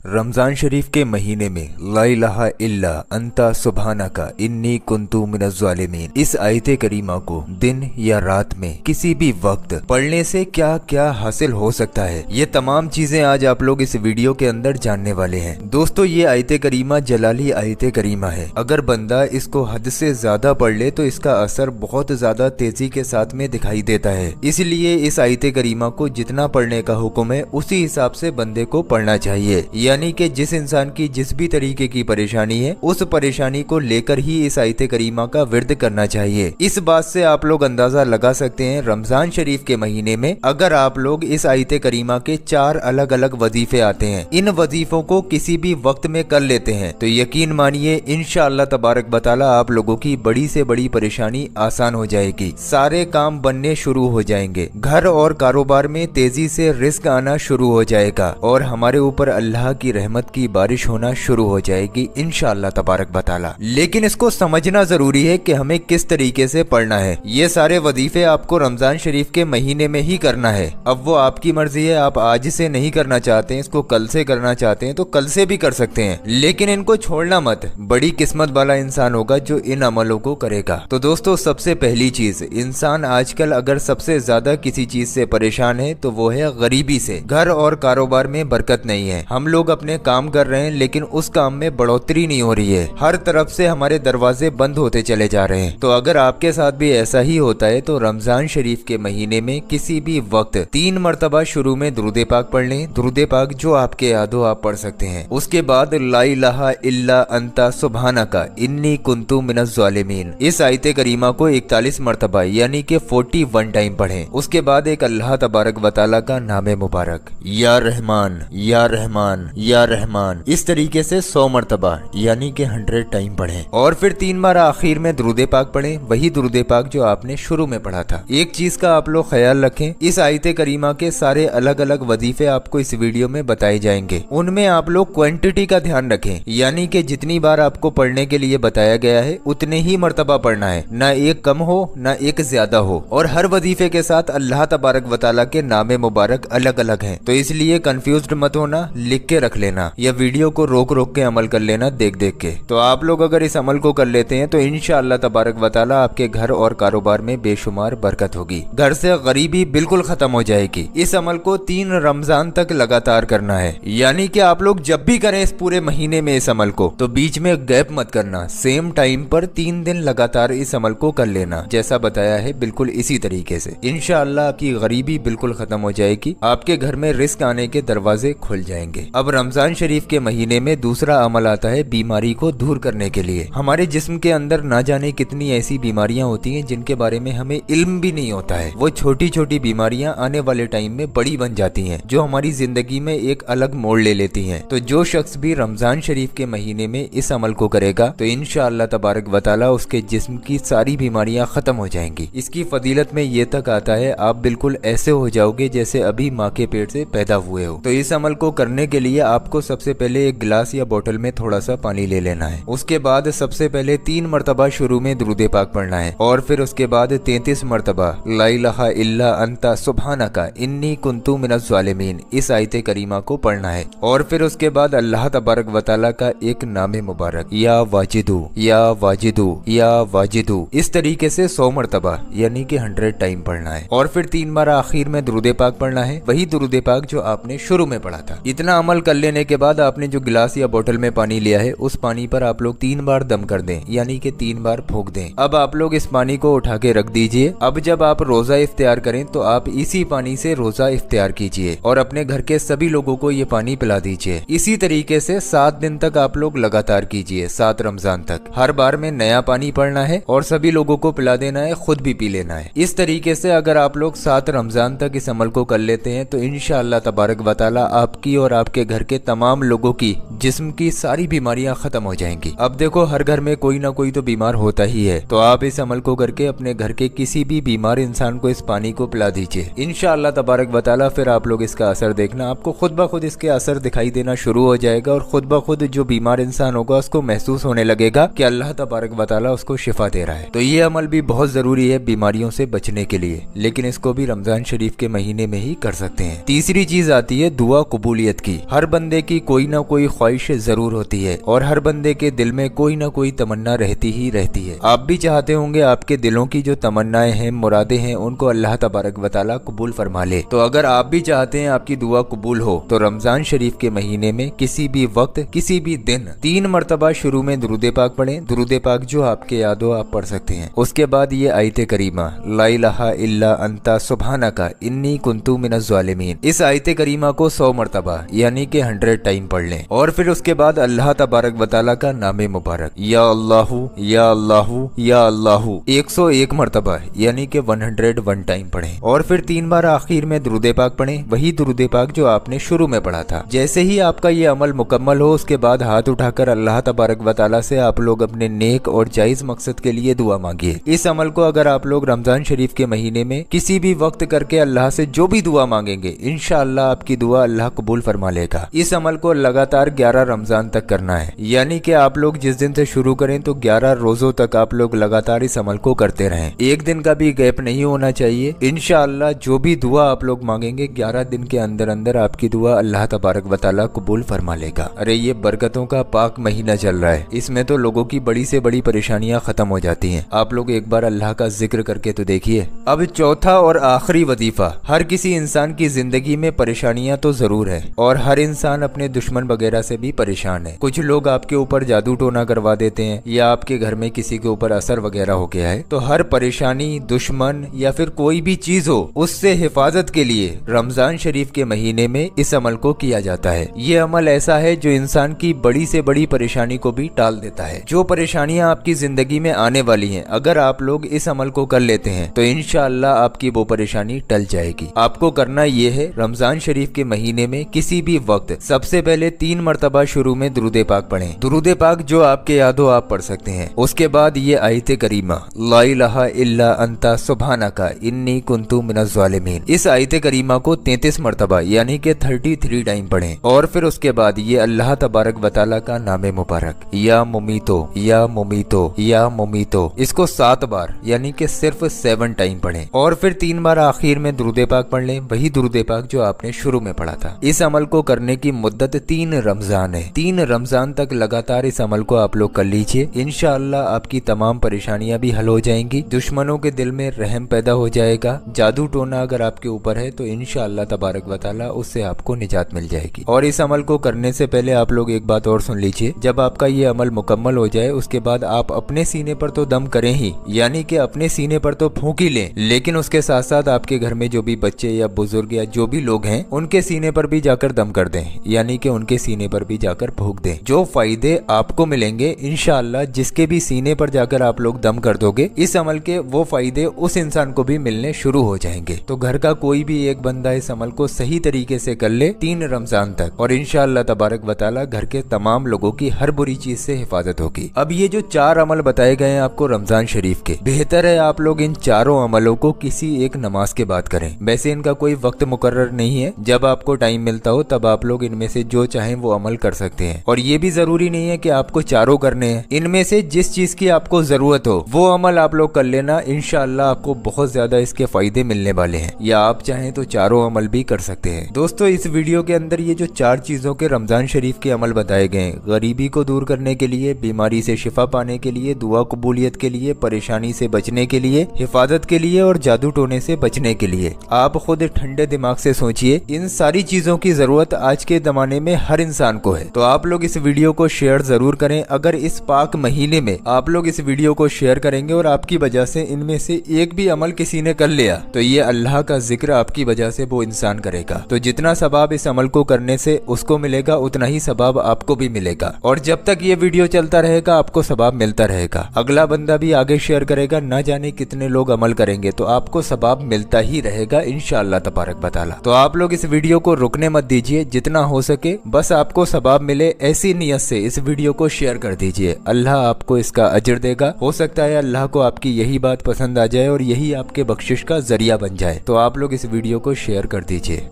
रमजान शरीफ के महीने में ला इलाहा इल्ला अंता सुब्हानका इन्नी कुन्तु मिनज़ ज़ालिमीन इस आयते करीमा को दिन या रात में किसी भी वक्त पढ़ने से क्या क्या हासिल हो सकता है, ये तमाम चीजें आज आप लोग इस वीडियो के अंदर जानने वाले हैं। दोस्तों, ये आयते करीमा जलाली आयते करीमा है। अगर बंदा इसको हद से ज्यादा पढ़ ले तो इसका असर बहुत ज्यादा तेजी के साथ में दिखाई देता है। इसलिए इस आयते करीमा को जितना पढ़ने का हुक्म है उसी हिसाब से बंदे को पढ़ना चाहिए। यानी कि जिस इंसान की जिस भी तरीके की परेशानी है उस परेशानी को लेकर ही इस आयते करीमा का विर्द करना चाहिए। इस बात से आप लोग अंदाजा लगा सकते हैं रमजान शरीफ के महीने में अगर आप लोग इस आयते करीमा के 4 अलग अलग वजीफे आते हैं, इन वजीफों को किसी भी वक्त में कर लेते हैं तो यकीन मानिए इंशाअल्लाह तबारक बताला आप लोगों की बड़ी से बड़ी परेशानी आसान हो जाएगी। सारे काम बनने शुरू हो जाएंगे, घर और कारोबार में तेजी से रिस्क आना शुरू हो जाएगा और हमारे ऊपर अल्लाह की रहमत की बारिश होना शुरू हो जाएगी इंशाअल्लाह तबारक बताला। लेकिन इसको समझना जरूरी है कि हमें किस तरीके से पढ़ना है। ये सारे वजीफे आपको रमजान शरीफ के महीने में ही करना है। अब वो आपकी मर्जी है, आप आज से नहीं करना चाहते हैं, इसको कल से करना चाहते हैं तो कल से भी कर सकते हैं, लेकिन इनको छोड़ना मत। बड़ी किस्मत वाला इंसान होगा जो इन अमलों को करेगा। तो दोस्तों, सबसे पहली चीज, इंसान आजकल अगर सबसे ज्यादा किसी चीज से परेशान है तो वो है गरीबी से। घर और कारोबार में बरकत नहीं है। हम लोग अपने काम कर रहे हैं लेकिन उस काम में बढ़ोतरी नहीं हो रही है। हर तरफ से हमारे दरवाजे बंद होते चले जा रहे हैं। तो अगर आपके साथ भी ऐसा ही होता है तो रमजान शरीफ के महीने में किसी भी वक्त 3 मरतबा शुरू में दुरूद पाक पढ़ लें। दुरूद पाक जो आपके याद हो आप पढ़ सकते हैं। उसके बाद ला इलाहा इल्ला अंता सुब्हानका इन्नी कुन्तु मिनज़ ज़ालिमीन इस आयते करीमा को 41 मरतबा यानी कि 41 टाइम पढ़ें। उसके बाद एक अल्लाह तबारक व तआला का नाम मुबारक या रहमान या रहमान या रहमान इस तरीके से 100 मरतबा यानी कि 100 टाइम पढ़ें और फिर 3 बार आखिर में दुरूद पाक पढ़ें, वही दुरूद पाक जो आपने शुरू में पढ़ा था। एक चीज का आप लोग ख्याल रखें, इस आयते करीमा के सारे अलग अलग वजीफे आपको इस वीडियो में बताए जाएंगे। उनमें आप लोग क्वांटिटी का ध्यान रखें, यानी कि जितनी बार आपको पढ़ने के लिए बताया गया है उतने ही मरतबा पढ़ना है, ना एक कम हो ना एक ज्यादा हो। और हर वजीफे के साथ अल्लाह तबारक व तआला के नाम मुबारक अलग अलग हैं, तो इसलिए कंफ्यूज्ड मत होना, लिख के रख लेना या वीडियो को रोक रोक के अमल कर लेना देख देख के। तो आप लोग अगर इस अमल को कर लेते हैं तो इंशाअल्लाह तबारक व तआला आपके घर और कारोबार में बेशुमार बरकत होगी। घर से गरीबी बिल्कुल खत्म हो जाएगी। इस अमल को 3 रमजान तक लगातार करना है, यानी कि आप लोग जब भी करें इस पूरे महीने में इस अमल को तो बीच में गैप मत करना। सेम टाइम पर 3 दिन लगातार इस अमल को कर लेना जैसा बताया है, बिल्कुल इसी तरीके से इंशाअल्लाह आपकी गरीबी बिल्कुल खत्म हो जाएगी। आपके घर में रिस्क आने के दरवाजे खुल जाएंगे। अब रमजान शरीफ के महीने में दूसरा अमल आता है बीमारी को दूर करने के लिए। हमारे जिस्म के अंदर ना जाने कितनी ऐसी बीमारियां होती हैं जिनके बारे में हमें इल्म भी नहीं होता है। वो छोटी छोटी बीमारियां आने वाले टाइम में बड़ी बन जाती हैं जो हमारी जिंदगी में एक अलग मोड़ ले लेती हैं। तो जो शख्स भी रमजान शरीफ के महीने में इस अमल को करेगा तो इंशाअल्लाह तबारक व तआला उसके जिस्म की सारी बीमारियां खत्म हो जाएंगी। इसकी फजीलत में ये तक आता है आप बिल्कुल ऐसे हो जाओगे जैसे अभी माँ के पेट से पैदा हुए हो। तो इस अमल को करने के लिए आपको सबसे पहले एक गिलास या बोतल में थोड़ा सा पानी ले लेना है। उसके बाद सबसे पहले 3 मरतबा शुरू में दुरूद पाक पढ़ना है और फिर उसके बाद 33 मरतबा ला इलाहा इल्ला अंता सुब्हानका इन्नी कुन्तु मिनज़ ज़ालिमीन इस आयते करीमा को पढ़ना है और फिर उसके बाद अल्लाह तबारक व तआला का एक नाम मुबारक या वाजिदू या वाजिदू या वाजिदू इस तरीके से 100 मरतबा यानी कि 100 टाइम पढ़ना है और फिर 3 बार आखिर में दुरूद पाक पढ़ना है, वही दुरूद पाक जो आपने शुरू में पढ़ा था। इतना अमल कर लेने के बाद आपने जो गिलास या बोतल में पानी लिया है उस पानी पर आप लोग 3 बार दम कर दें, यानी कि 3 बार फूंक दें। अब आप लोग इस पानी को उठा के रख दीजिए। अब जब आप रोजा इफ्तियार करें तो आप इसी पानी से रोजा इफ्तियार कीजिए और अपने घर के सभी लोगों को ये पानी पिला दीजिए। इसी तरीके से 7 दिन तक आप लोग लगातार कीजिए, 7 रमजान तक। हर बार में नया पानी पड़ना है और सभी लोगों को पिला देना है, खुद भी पी लेना है। इस तरीके से अगर आप लोग 7 रमजान तक इस अमल को कर लेते हैं तो इंशाअल्लाह तबारक व तआला आपकी और आपके घर के तमाम लोगों की जिस्म की सारी बीमारियां खत्म हो जाएंगी। अब देखो हर घर में कोई ना कोई तो बीमार होता ही है, तो आप इस अमल को करके अपने घर के किसी भी बीमार इंसान को इस पानी को पिला दीजिए। इंशाअल्लाह तबारक व तआला फिर आप लोग इसका असर देखना, आपको खुद ब खुद इसके असर दिखाई देना शुरू हो जाएगा और खुद ब खुद जो बीमार इंसान होगा उसको महसूस होने लगेगा कि अल्लाह तबारक व तआला उसको शिफा दे रहा है। तो ये अमल भी बहुत जरूरी है बीमारियों से बचने के लिए, लेकिन इसको भी रमजान शरीफ के महीने में ही कर सकते हैं। तीसरी चीज आती है दुआ कबूलियत की। हर बंदे की कोई ना कोई ख्वाहिश जरूर होती है और हर बंदे के दिल में कोई ना कोई तमन्ना रहती ही रहती है। आप भी चाहते होंगे आपके दिलों की जो तमन्नाएं हैं, मुरादें हैं, उनको अल्लाह तबारक व तआला कबूल फरमा ले। तो अगर आप भी चाहते हैं आपकी दुआ कबूल हो तो रमजान शरीफ के महीने में किसी भी वक्त किसी भी दिन 3 मरतबा शुरू में दुरूद पाक पढ़ें। दुरूद पाक जो आपके याद हो आप पढ़ सकते हैं। उसके बाद ये आयत करीमा ला इलाहा इल्ला अंता सुब्हानका इन्नी कुन्तु मिनज़ ज़ालिमीन, इस आयत करीमा को 100 मरतबा यानी कि 100 टाइम पढ़ लें। और फिर उसके बाद अल्लाह तबारक व तआला का नामे मुबारक या अल्लाहु या अल्लाहु या अल्लाहु 101 मरतबा यानी कि 101 टाइम पढ़ें। और फिर 3 बार आखिर में दुरूद पाक पढ़ें, वही दुरूद पाक जो आपने शुरू में पढ़ा था। जैसे ही आपका ये अमल मुकम्मल हो उसके बाद हाथ उठाकर अल्लाह तबारक व तआला से आप लोग अपने नेक और जायज मकसद के लिए दुआ मांगिए। इस अमल को अगर आप लोग रमजान शरीफ के महीने में किसी भी वक्त करके अल्लाह से जो भी दुआ मांगेंगे इंशाअल्लाह आपकी दुआ अल्लाह कबूल फरमा लेगा। इस अमल को लगातार 11 रमजान तक करना है, यानी कि आप लोग जिस दिन से शुरू करें तो 11 रोजों तक आप लोग लगातार इस अमल को करते रहें। एक दिन का भी गैप नहीं होना चाहिए। इंशाअल्लाह जो भी दुआ आप लोग मांगेंगे 11 दिन के अंदर अंदर आपकी दुआ अल्लाह तबारक व तआला कबूल फरमा लेगा। अरे ये बरकतों का पाक महीना चल रहा है, इसमें तो लोगों की बड़ी से बड़ी परेशानियां खत्म हो जाती हैं। आप लोग एक बार अल्लाह का जिक्र करके तो देखिए। अब चौथा और आखिरी वजीफा, हर किसी इंसान की जिंदगी में परेशानियां तो जरूर है और हर इंसान अपने दुश्मन वगैरह से भी परेशान है। कुछ लोग आपके ऊपर जादू टोना करवा देते हैं या आपके घर में किसी के ऊपर असर वगैरह हो गया है। तो हर परेशानी, दुश्मन या फिर कोई भी चीज हो उससे हिफाजत के लिए रमजान शरीफ के महीने में इस अमल को किया जाता है। ये अमल ऐसा है जो इंसान की बड़ी से बड़ी परेशानी को भी टाल देता है। जो परेशानियां आपकी जिंदगी में आने वाली हैं, अगर आप लोग इस अमल को कर लेते हैं तो इंशाअल्लाह आपकी वो परेशानी टल जाएगी। आपको करना ये है, रमजान शरीफ के महीने में किसी भी वक्त सबसे पहले 3 मरतबा शुरू में दुरूद पाक पढ़ें। दुरूद पाक जो आपके याद हो आप पढ़ सकते हैं। उसके बाद ये आयत करीमा ला इलाहा इल्ला अंता सुब्हानका इन्नी कुन्तु मिनज़ ज़ालिमीन, इस आयत करीमा को 33 मरतबा यानी कि 33 टाइम पढ़ें। और फिर उसके बाद ये अल्लाह तबारक व तआला का नामे मुबारक या मुमीतो या मुमीतो या मुमीतो, इसको 7 बार यानी कि सिर्फ 7 टाइम पढ़ें। और फिर 3 बार आखिर में दुरूद पाक पढ़ लें, वही दुरूद पाक जो आपने शुरू में पढ़ा था। इस अमल को करने की मुद्दत 3 रमजान है। 3 रमजान तक लगातार इस अमल को आप लोग कर लीजिए। इंशाअल्लाह आपकी तमाम परेशानियां भी हल हो जाएंगी। दुश्मनों के दिल में रहम पैदा हो जाएगा। जादू टोना अगर आपके ऊपर है तो इंशाअल्लाह तबारक व तआला उससे आपको निजात मिल जाएगी। और इस अमल को करने से पहले आप लोग एक बात और सुन लीजिए, जब आपका ये अमल मुकम्मल हो जाए उसके बाद आप अपने सीने पर तो दम करें ही, यानी कि अपने सीने पर तो फूंक ही लें, लेकिन उसके साथ साथ आपके घर में जो भी बच्चे या बुजुर्ग या जो भी लोग हैं उनके सीने पर भी जाकर दम कर दें, यानी कि उनके सीने पर भी जाकर फूंक दें। जो फायदे आपको मिलेंगे इंशाअल्लाह जिसके भी सीने पर जाकर आप लोग दम कर दोगे, इस अमल के वो फायदे उस इंसान को भी मिलने शुरू हो जाएंगे। तो घर का कोई भी एक बंदा इस अमल को सही तरीके से कर ले 3 रमजान तक, और इंशाअल्लाह तबारक व तआला घर के तमाम लोगों की हर बुरी चीज से हिफाजत होगी। अब ये जो 4 अमल बताए गए हैं आपको रमजान शरीफ के, बेहतर है आप लोग इन चारों अमलों को किसी एक नमाज के बाद करें। वैसे इनका कोई वक्त मुकर्रर नहीं है, जब आपको टाइम मिलता हो तब आप लोग इनमें से जो चाहें वो अमल कर सकते हैं। और ये भी जरूरी नहीं है कि आपको चारों करने हैं, इनमें से जिस चीज की आपको जरूरत हो वो अमल आप लोग कर लेना। इंशाअल्लाह आपको बहुत ज्यादा इसके फायदे मिलने वाले हैं, या आप चाहें तो चारों अमल भी कर सकते हैं। दोस्तों इस वीडियो के अंदर ये जो 4 चीजों के रमजान शरीफ के अमल बताए गए, गरीबी को दूर करने के लिए, बीमारी से शिफा पाने के लिए, दुआ कबूलियत के लिए, परेशानी से बचने के लिए, हिफाजत के लिए और जादू टोने से बचने के लिए, आप खुद ठंडे दिमाग से सोचिए, इन सारी चीजों की जरूरत आज के जमाने में हर इंसान को है। तो आप लोग इस वीडियो को शेयर जरूर करें। अगर इस पाक महीने में आप लोग इस वीडियो को शेयर करेंगे और आपकी वजह से इनमें से एक भी अमल किसी ने कर लिया तो ये अल्लाह का जिक्र आपकी वजह से वो इंसान करेगा। तो जितना सवाब इस अमल को करने से उसको मिलेगा उतना ही सवाब आपको भी मिलेगा। और जब तक ये वीडियो चलता रहेगा आपको सवाब मिलता रहेगा। अगला बंदा भी आगे शेयर करेगा, ना जाने कितने लोग अमल करेंगे, तो आपको सवाब मिलता ही रहेगा इंशाअल्लाह तबारक व तआला। तो आप लोग इस वीडियो को रुकने मत दीजिए, जितना हो सके बस आपको सवाब मिले ऐसी नियत से इस वीडियो को शेयर कर दीजिए। अल्लाह आपको इसका अजर देगा। हो सकता है अल्लाह को आपकी यही बात पसंद आ जाए और यही आपके बख्शिश का जरिया बन जाए। तो आप लोग इस वीडियो को शेयर कर दीजिए।